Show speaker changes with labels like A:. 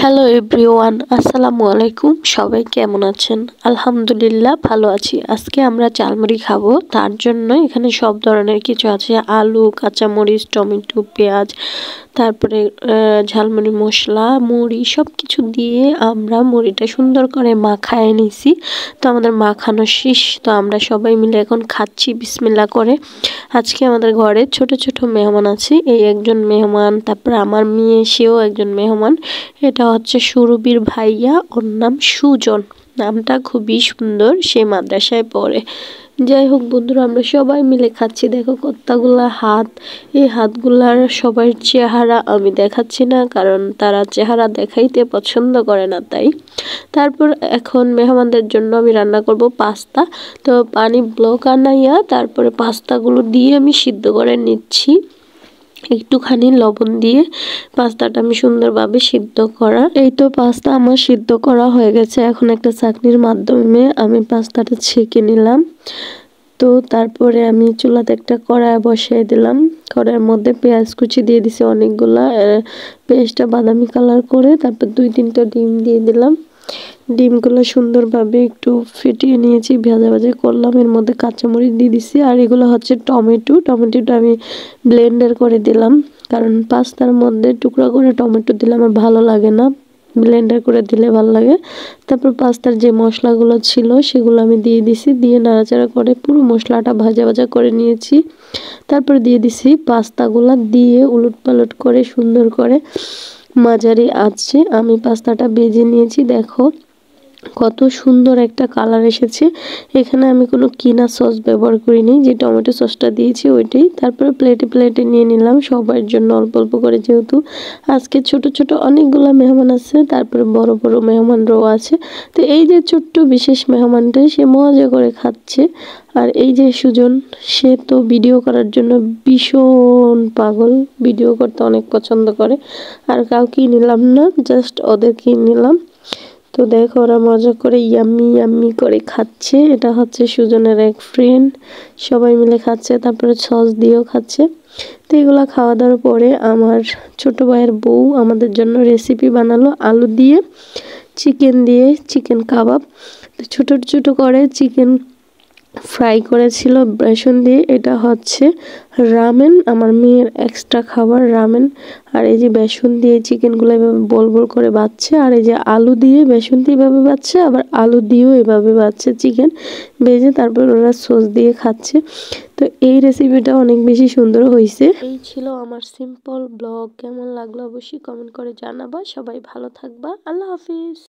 A: Hello everyone, আসসালামু আলাইকুম। সবাই কেমন আছেন? আলহামদুলিল্লাহ ভালো আছি। আজকে আমরা ঝালমুড়ি খাবো, তার জন্য এখানে সব ধরনের কিছু আছে। আলু, কাঁচামরিচ, টমেটো, পেঁয়াজ, তারপরে ঝালমুড়ি মশলা, মুড়ি সব কিছু দিয়ে আমরা মুড়িটা সুন্দর করে মাখায় নিছি। তো আমাদের মাখানো শেষ, তো আমরা সবাই মিলে এখন খাচ্ছি বিসমিল্লাহ করে। আজকে আমাদের ঘরে ছোট ছোট মেহমান আছে। এই একজন মেহমান, তারপরে আমার মেয়ে, সেও একজন মেহমান। এটা হচ্ছে সুরবির ভাইয়া, ওর নাম সুজন। নামটা খুবই সুন্দর, সে মাদ্রাসায় পড়ে। যাই হোক বন্ধুরা, আমরা সবাই মিলে খাচ্ছি। দেখো কতগুলা হাত, এই হাতগুলার সবার চেহারা আমি দেখাচ্ছি না, কারণ তারা চেহারা দেখাইতে পছন্দ করে না। তারপর এখন মেহমানদের জন্য আমি রান্না করব পাস্তা। তো পানি ব্লক আনাইয়া তারপরে পাস্তাগুলো দিয়ে আমি সিদ্ধ করে নিচ্ছি একটুখানি লবণ দিয়ে। পাস্তাটা আমি সুন্দরভাবে সিদ্ধ করা। এই তো পাস্তা আমার সিদ্ধ করা হয়ে গেছে। এখন একটা চাকনির মাধ্যমে আমি পাস্তাটা ছেঁকে নিলাম। তো তারপরে আমি চুলাতে একটা কড়াই বসিয়ে দিলাম। কড়াইয়ের মধ্যে পেঁয়াজ কুচি দিয়ে দিছি অনেকগুলা, পেঁয়াজটা বাদামি কালার করে। তারপর 2-3টা ডিম দিয়ে দিলাম। ডিমগুলো সুন্দরভাবে একটু ফেটিয়ে নিয়েছি, ভাজা ভাজা করলাম। এর মধ্যে কাঁচামরিচ দিয়ে দিছি, আর এগুলো হচ্ছে টমেটোটা আমি ব্লেন্ডার করে দিলাম, কারণ পাস্তার মধ্যে টুকরা করে টমেটো দিলে আমার ভালো লাগে না, ব্লেন্ডার করে দিলে ভালো লাগে। তারপর পাস্তার যে মশলাগুলো ছিল সেগুলো আমি দিয়ে দিছি, দিয়ে নাড়াচাড়া করে পুরো মশলাটা ভাজা ভাজা করে নিয়েছি। তারপর দিয়ে দিছি পাস্তাগুলো, দিয়ে উলট পালট করে সুন্দর করে মাঝারি আঁচে আমি পাস্তাটা ভেজে নিয়েছি। দেখো কত সুন্দর একটা কালার এসেছে। এখানে আমি কোনো কিনা সস ব্যবহার করিনি, যে টমেটো সসটা দিয়েছি ওইটাই। তারপরে প্লেটে নিয়ে নিলাম সবার জন্য অল্প অল্প করে, যেহেতু আজকে ছোট ছোট অনেকগুলো মেহমান আছে, তারপরে বড় বড় মেহমানরাও আছে। তো এই যে ছোট্ট বিশেষ মেহমানটা, সে মজা করে খাচ্ছে। আর এই যে সুজন, সে তো ভিডিও করার জন্য ভীষণ পাগল, ভিডিও করতে অনেক পছন্দ করে। আর কাউকেই নিলাম না, জাস্ট ওদেরকেই নিলাম। তো দেখো ওরা মজা করে ইয়াম্মি ইয়াম্মি করে খাচ্ছে। এটা হচ্ছে সুজনের এক ফ্রেন্ড, সবাই মিলে খাচ্ছে, তারপরে সস দিয়েও খাচ্ছে। তো এগুলো খাওয়া দাওয়ার পরে আমার ছোট ভাইয়ের বউ আমাদের জন্য রেসিপি বানালো, আলু দিয়ে চিকেন কাবাব। তো ছোট ছোট করে চিকেন ফ্রাই করেছিল বেসন দিয়ে। এটা হচ্ছে রামেন, আমার মেয়ের এক্সট্রা খাবার রামেন। আর এই যে বেসন দিয়ে চিকেনগুলো এভাবে বল বল করে বাচ্ছে, আর এই যে আলু দিয়ে বেসন দিয়ে এভাবে বাচ্ছে, আবার আলু দিয়েও এভাবে বাচ্ছে চিকেন ভেজে, তারপর ওরা সস দিয়ে খাচ্ছে। তো এই রেসিপিটা অনেক বেশি সুন্দর হয়েছে। এই ছিল আমার সিম্পল ব্লগ। কেমন লাগলো অবশ্যই কমেন্ট করে জানাবা। সবাই ভালো থাকবা। আল্লাহ হাফিজ।